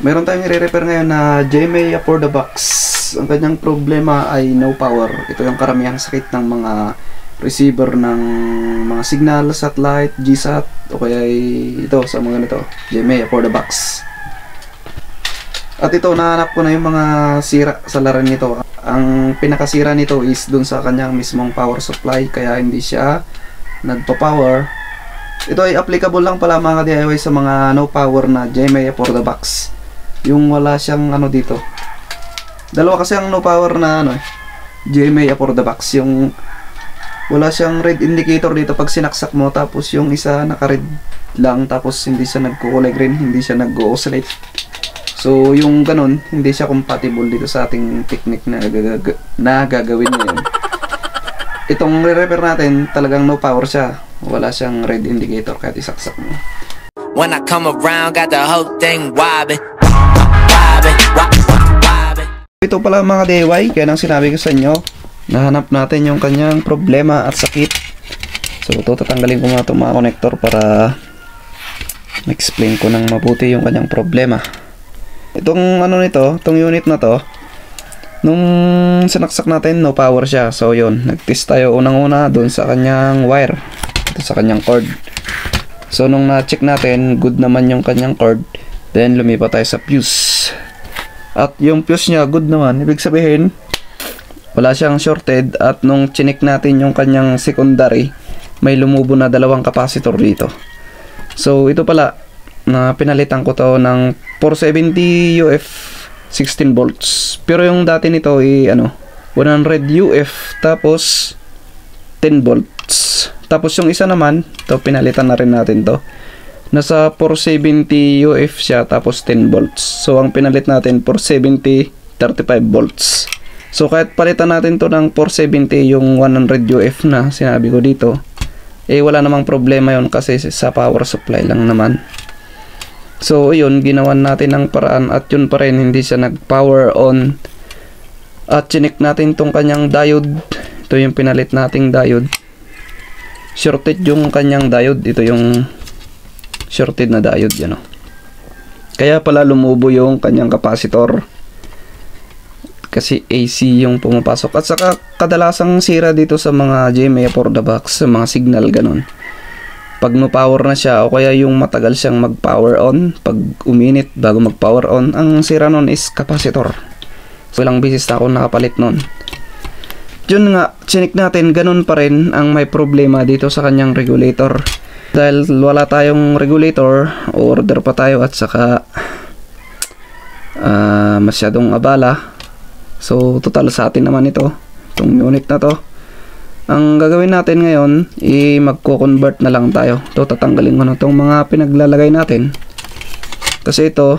Meron tayong i-repair ngayon na JMA for the box. Ang kanyang problema ay no power. Ito yung karamihang sakit ng mga receiver ng mga signal, satellite, GSAT, o kaya ito sa mga ganito, JMA for the box. At ito, nahanap ko na yung mga sira sa laran nito. Ang pinakasira nito is dun sa kanyang mismong power supply, kaya hindi siya nagpa-power. Ito ay applicable lang pala mga DIY sa mga no power na JMA for the box. Yung wala siyang ano dito. Dalawa kasi ang no power na ano JMA for the box. Yung wala siyang red indicator dito pag sinaksak mo, tapos yung isa naka-red lang, tapos hindi siya nagko-kulay green, hindi siya nag-oscillate. So yung ganun, hindi siya compatible dito sa ating technique na gagawin ngayon. Itong re-repair natin, talagang no power siya. Wala siyang red indicator kahit isaksak mo. When I come around, got the whole thing wobbling. Ito pala mga DIY, kaya nang sinabi ko sa inyo, nahanap natin yung kanyang problema at sakit. So ito, tatanggalin ko mga itong mga connector para ma-explain ko ng mabuti yung kanyang problema. Itong ano nito, itong unit na to, nung sinaksak natin, no power siya. So yun, nag-test tayo unang-una dun sa kanyang wire, ito sa kanyang cord. So nung na-check natin, good naman yung kanyang cord, then lumipat tayo sa fuse. At yung fuse niya good naman, ibig sabihin wala siyang shorted. At nung chinik natin yung kanyang secondary, may lumubo na dalawang capacitor dito. So ito pala, na pinalitan ko to ng 470 UF 16 volts. Pero yung dati nito ay 100 UF tapos 10 volts. Tapos yung isa naman, to pinalitan na rin natin to. Nasa 470 UF siya tapos 10 volts. So ang pinalit natin 470 35 volts. So kahit palitan natin to ng 470 yung 100 UF na sinabi ko dito, wala namang problema yon kasi sa power supply lang naman. So yun, ginawan natin ng paraan at yun pa rin hindi siya nag power on. At chinik natin tong kanyang diode. Ito yung pinalit nating diode. Shorted yung kanyang diode. Ito yung shorted na diode yan, kaya pala lumubo yung kanyang capacitor kasi AC yung pumapasok. At saka kadalasang sira dito sa mga JMA for the box, sa mga signal ganun, pag no power na siya o kaya yung matagal siyang mag power on, pag uminit bago mag power on, ang sira nun is capacitor. So ilang beses na ako nakapalit nun. Yun nga, chinik natin, ganun pa rin ang may problema dito sa kanyang regulator. Dahil wala tayong regulator, order pa tayo at saka masyadong abala. So total sa atin naman ito, itong unit na to. Ang gagawin natin ngayon, magko-convert na lang tayo. Ito, tatanggalin ko na itong mga pinaglalagay natin. Kasi ito,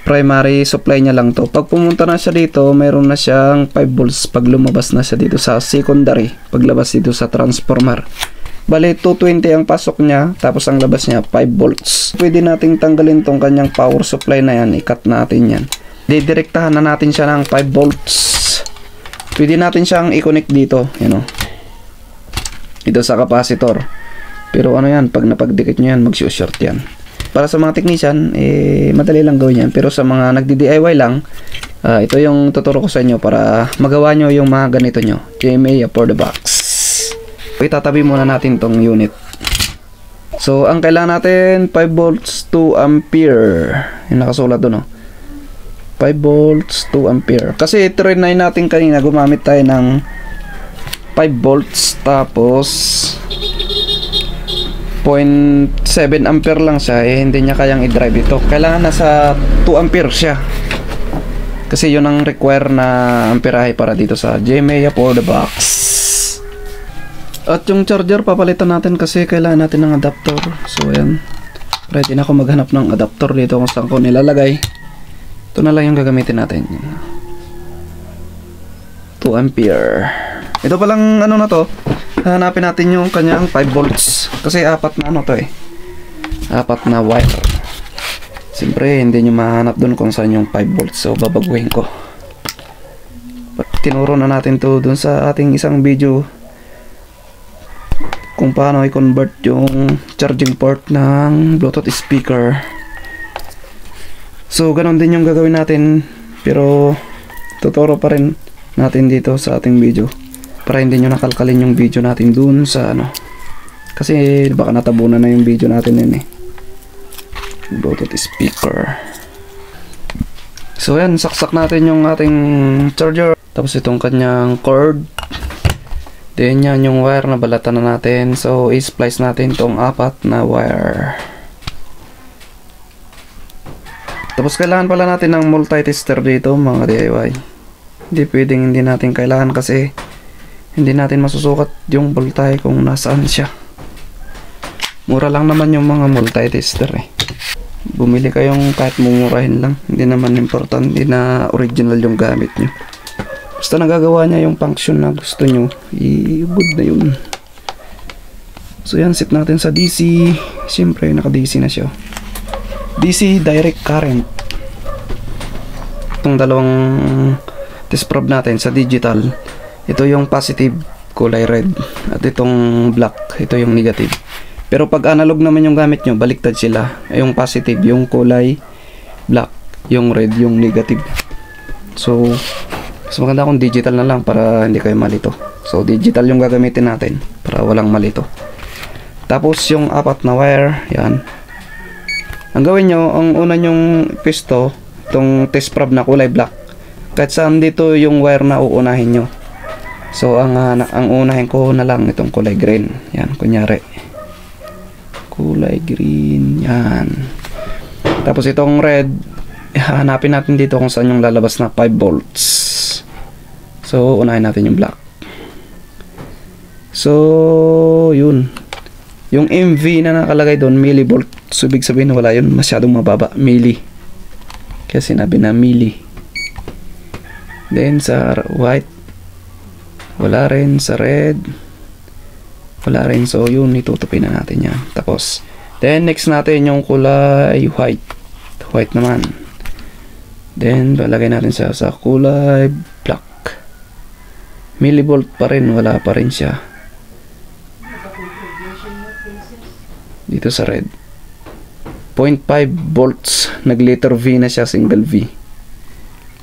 primary supply niya lang to. Pag pumunta na siya dito, mayroon na siyang 5 volts pag lumabas na siya dito sa secondary, paglabas dito sa transformer. Bale, 220 ang pasok niya, tapos ang labas niya 5 volts. Pwede nating tanggalin tong kanyang power supply na yan, i-cut natin yan. Didirektahan na natin siya ng 5 volts. Pwede natin siyang i-connect dito, ito sa capacitor. Pero ano yan, pag napagdikit nyo yan, mag-short yan. Para sa mga technician, madali lang gawin yan. Pero sa mga nagdi-DIY lang, ito yung tuturo ko sa inyo para magawa nyo yung mga ganito nyo. JMA for the box. Itatabi muna natin tong unit. So ang kailangan natin 5 volts 2 ampere. Yung nakasulat doon, 5 volts 2 ampere. Kasi trinay natin kanina, gumamit tayo ng 5 volts tapos 0.7 ampere lang siya, hindi niya kayang i-drive ito. Kailangan nasa 2 ampere siya. Kasi yun ang require na amperahe para dito sa JMA for the box. At yung charger papalitan natin kasi kailangan natin ng adapter. So ayan, ready na ako maghanap ng adapter dito kung saan ko nilalagay. Ito na lang yung gagamitin natin, 2 ampere. Ito palang ano na to, hanapin natin yung kanyang 5 volts kasi apat na apat na wire. Siyempre hindi nyo mahanap dun kung saan yung 5 volts, so babaguhin ko. Tinuro na natin to dun sa ating isang video kung paano i-convert yung charging port ng Bluetooth speaker. So ganon din yung gagawin natin, pero tuturo pa rin natin dito sa ating video para hindi nyo nakalkalin yung video natin dun sa ano, kasi baka natabunan na yung video natin yun eh. Bluetooth speaker. So yan, saksak natin yung ating charger, tapos itong kanyang cord, then yan yung wire na balatan na natin. So i-splice natin itong 4 na wire. Tapos kailangan pala natin ng multi-tester dito mga DIY. Hindi pwedeng hindi natin kailangan, kasi hindi natin masusukat yung voltahe kung nasaan siya. Mura lang naman yung mga multi-tester eh. Bumili kayong kahit mumurahin lang, hindi naman importante na original yung gamit nyo. Basta nagagawa niya yung function na gusto nyo, good na yun. So yan, set natin sa DC. Siyempre naka DC na siya, DC direct current. Itong dalawang test probe natin sa digital, ito yung positive, kulay red, at itong black, ito yung negative. Pero pag analog naman yung gamit nyo, baliktad sila. Yung positive, yung kulay black, yung red, yung negative. So mas maganda kung digital na lang para hindi kayo malito. So digital yung gagamitin natin para walang malito. Tapos yung 4 na wire, yan. Ang gawin nyo, ang una nyong pisto, itong test probe na kulay black, kahit saan dito yung wire na uunahin nyo. So ang unahin ko na lang itong kulay green. Yan, kunyari kulay green, yan. Tapos itong red, hanapin natin dito kung saan yung lalabas na 5 volts. So unahin natin yung black. So yun, yung MV na nakalagay doon, millivolt. So ibig sabihin wala yun, masyadong mababa, milli, kaya sinabi na milli. Then sa white wala rin, sa red wala rin. So yun, itutupin na natin yan. Tapos then next natin yung kulay white naman. Then lalagay natin siya sa kulay black. Millivolt pa rin, wala pa rin siya dito sa red. 0.5 volts, nag letter V na siya, single V,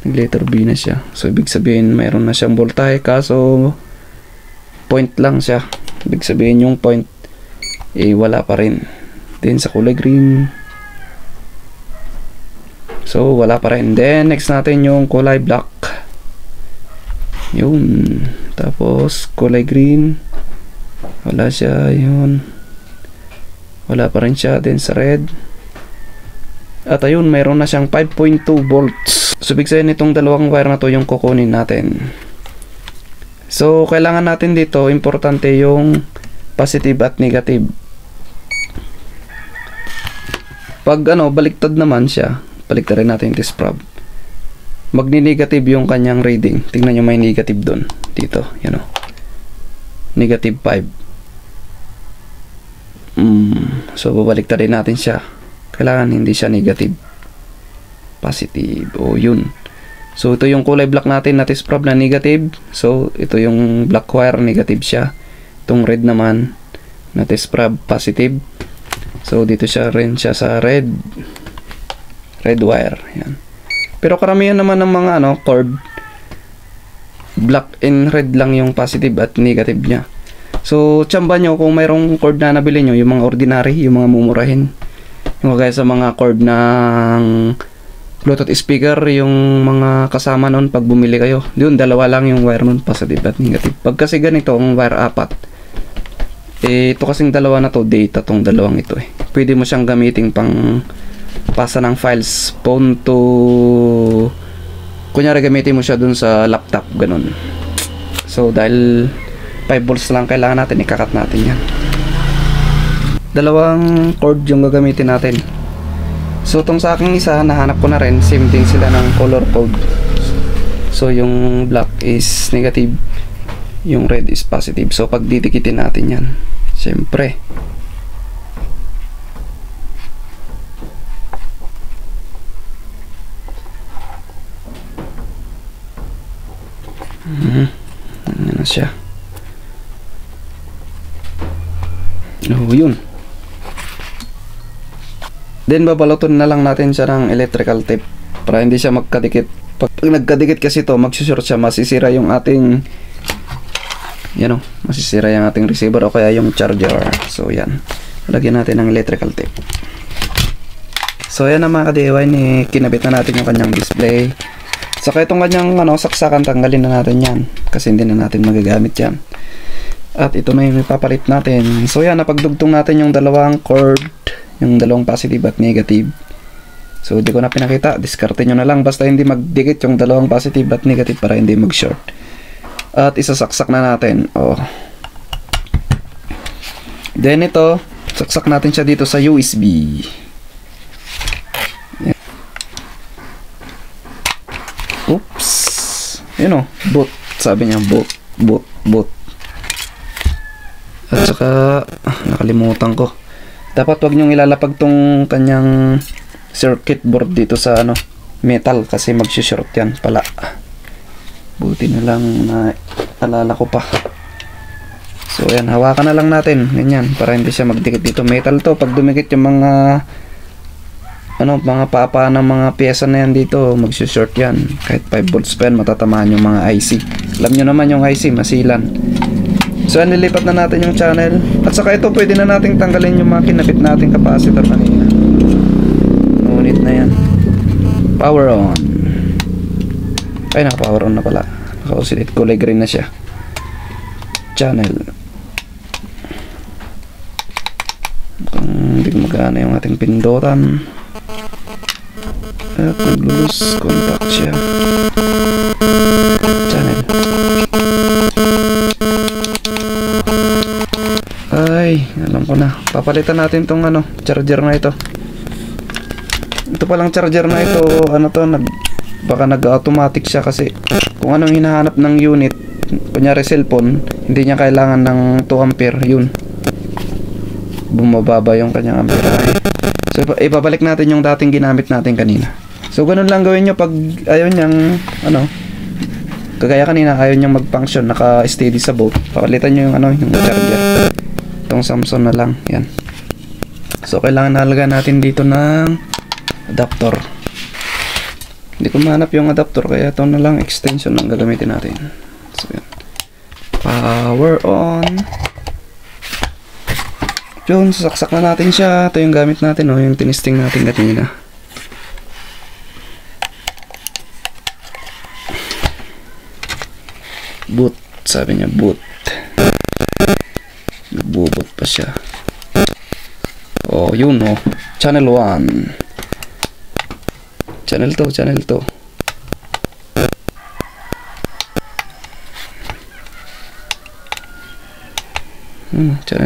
nag letter V na siya. So ibig sabihin mayroon na siyang voltahe, kaso point lang siya. Ibig sabihin yung point wala pa rin. Then sa kulay green, so wala pa rin. Then next natin yung kulay black, yun. Tapos kulay green, wala siya, yun, wala pa rin siya. Then sa red, at ayun, mayroon na siyang 5.2 volts. So ibig sabihin itong dalawang wire na to yung kukunin natin. So kailangan natin dito, importante yung positive at negative. Pag baliktad naman siya, baliktad rin natin yung test probe, magni-negative yung kanyang reading. Tingnan nyo, may negative doon, dito, yan o, negative 5. So babaliktad rin natin siya. Kailangan hindi siya negative, positive. O yun. So ito yung kulay black natin na test probe na negative. So ito yung black wire, negative siya. Itong red naman na test probe, positive. So dito siya rin siya sa red wire. Yan. Pero karamihan naman ng mga cord, black and red lang yung positive at negative niya. So tsamba nyo kung mayroong cord na nabili nyo, yung mga ordinary, yung mga mumurahin. Yung kagaya sa mga cord ng Bluetooth speaker, yung mga kasama nun pag bumili kayo, yun, dalawa lang yung wire nun, positive at negative. Pag kasi ganito, ang wire 4, ito kasing dalawa na to, data tong dalawang ito eh. Pwede mo siyang gamitin pang pasa ng files, phone to, kunyari gamitin mo siya dun sa laptop, ganun. So dahil 5 volts lang kailangan natin, ikakat natin yan. Dalawang cord yung gagamitin natin. So itong sa aking isa, nahanap ko na rin, same din sila ng color code. So yung black is negative, yung red is positive. So pag didikitin natin yan, syempre ano na siya. Oh yun. Then babalutin na lang natin siya ng electrical tape para hindi siya magkadikit. Pag nagkadikit kasi ito, magsushort siya, masisira yung ating masisira yung ating receiver o kaya yung charger. So yan, lagyan natin ng electrical tape. So yan na mga ka-DIY, kinabit na natin yung kanyang display. Saka itong kanyang saksakan, tanggalin na natin yan kasi hindi na natin magagamit yan. At ito na yung ipapalit natin. So yan, napagdugtong natin yung dalawang cord, yung dalawang positive at negative. So hindi ko na pinakita, diskarte nyo na lang basta hindi magdikit yung dalawang positive at negative para hindi mag-short. At isasaksak na natin. Then ito, saksak natin siya dito sa USB. Oops. Boot. Sabi niya boot. At saka nakalimutan ko. Dapat wag niyong ilalapag tong kanyang circuit board dito sa metal kasi mag-short yan pala. Buti na lang na alala ko pa. So ayan, hawakan na lang natin ganyan para hindi siya magdikit dito. Metal to, pag dumikit yung mga mga papa ng mga pyesa na yan dito, mag-short yan. Kahit 5 volts pa yan, matatamaan yung mga IC. Alam nyo naman yung IC, masilan. So nilipat na natin yung channel. At saka ito, pwede na natin tanggalin yung mga kinabit nating capacitor kanina. Ngunit na yan. Power on. Ay, naka-power on na pala. Naka-oscillate. Kulay green na siya. Channel. Mukhang hindi gumagana yung ating pindutan. At nag-lose contact siya. Channel. Ay, alam ko na. Papalitan natin tong charger na ito. Ito palang charger na ito, baka nag-automatic siya kasi kung anong hinahanap ng unit, kunyari cellphone, hindi niya kailangan ng 2 ampere, yun. Bumababa yung kanyang ampere. So, ibabalik natin yung dating ginamit natin kanina. So, ganun lang gawin nyo pag ayaw niyang, kagaya kanina, ayaw niyang mag-function, naka-steady sa boat. Papalitan nyo yung charger. Itong Samsung na lang, yan. So, kailangan nalagyan natin dito ng adapter. Hindi ko mahanap yung adapter, kaya ito na lang extension ang gagamitin natin. So, yan. Power on. Yun, sasaksak na natin siya. Ito yung gamit natin, yung tinisting natin kanina. Boot, sabi niya boot. Nagbubot pa siya. Yun channel 1. Channel 2. Channel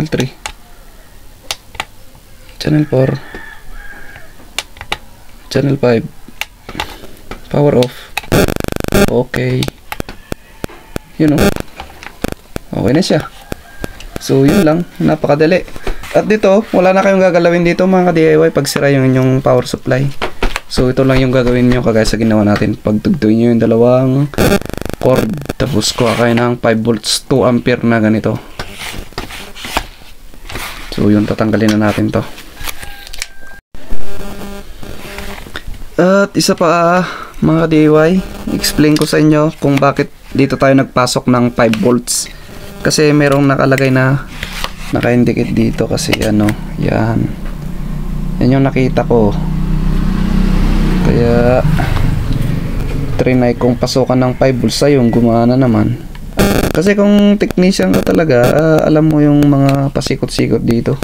3. Channel 4. Channel 5. Power off. Okay. Okay na siya. So yun lang, napakadali. At dito, wala na kayong gagalawin dito mga ka-DIY pag sira yung inyong power supply. So ito lang yung gagawin nyo kagaya sa ginawa natin. Pagtugtuin nyo yung dalawang cord, tapos kuha kayo ng 5 volts 2 ampere na ganito. So yun, tatanggalin na natin to. At isa pa mga ka-DIY, explain ko sa inyo kung bakit dito tayo nagpasok ng 5 volts. Kasi merong nakalagay na naka-indicate dito kasi yan yung nakita ko. Kaya trinay kong pasukan ng 5 volts ayun, gumana naman. Kasi kung technician ka talaga, alam mo yung mga pasikot-sikot dito.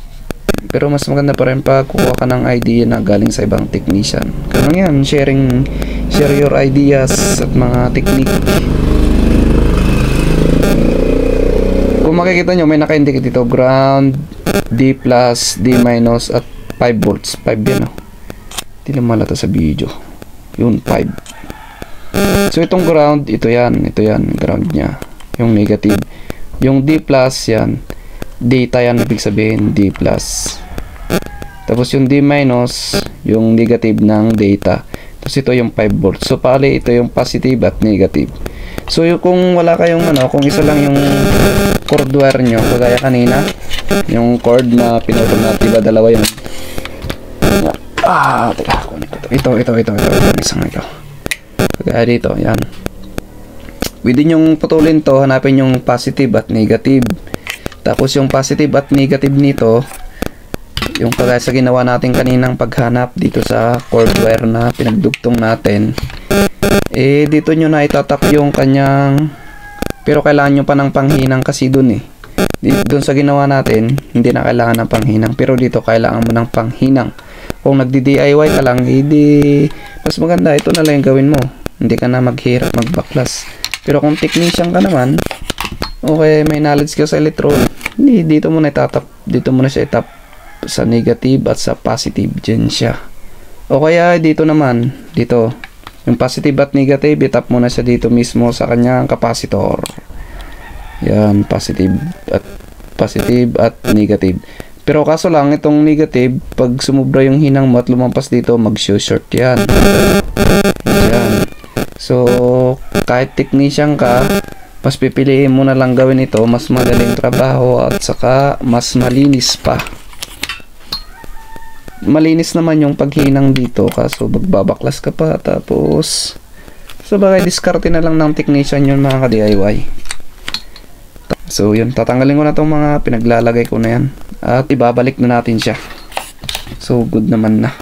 Pero mas maganda pa rin pag kukuha ka ng idea na galing sa ibang technician. Kaya yan, share your ideas at mga technique. Kung makikita nyo, may naka-indicate dito, ground, D+, D- at 5 volts. 5 yan Hindi lang malata sa video. Yun, 5. So itong ground, ito yan, ground nya. Yung negative. Yung D+, yan, data yan, ibig sabihin D+. Tapos yung D-, yung negative ng data. Tapos ito yung 5 volts. So pali, ito yung positive at negative. So kung wala kayong kung isa lang yung cord wire nyo, kagaya kanina, yung cord na pinutol natin, diba dalawa yung Teka, kunin ko to. Ito. Isang ito. Kaya dito, yan. Pwede nyong putulin to, hanapin yung positive at negative. Tapos yung positive at negative nito, yung kagaya sa ginawa natin kaninang paghanap dito sa cord wire na pinagdugtong natin. Dito nyo na itatap yung kanyang, pero kailangan nyo pa ng panghinang kasi dun doon sa ginawa natin, hindi na kailangan ng panghinang. Pero dito, kailangan mo ng panghinang. Kung nagdi-DIY ka lang, mas maganda, ito na lang yung gawin mo. Hindi ka na maghirap, magbaklas. Pero kung technician ka naman, okay, may knowledge ka sa electronic, dito mo na itatap, dito mo na siya itap sa negative at sa positive. Diyan siya. O kaya, dito naman, dito, yung positive at negative, itap mo na siya dito mismo sa kanyang capacitor. Yan, positive at negative. Pero kaso lang, itong negative, pag sumubra yung hinang mo at lumampas dito, mag-short yan. Yan. So, kahit technician ka, mas pipiliin mo na lang gawin ito, mas madaling trabaho at saka mas malinis pa. Malinis naman yung paghinang dito, kaso magbabaklas ka pa, tapos so bagay, diskarte na lang ng technician yun mga ka-DIY. So yun, tatanggalin ko na itong mga pinaglalagay ko na yan at ibabalik na natin siya. So good naman na.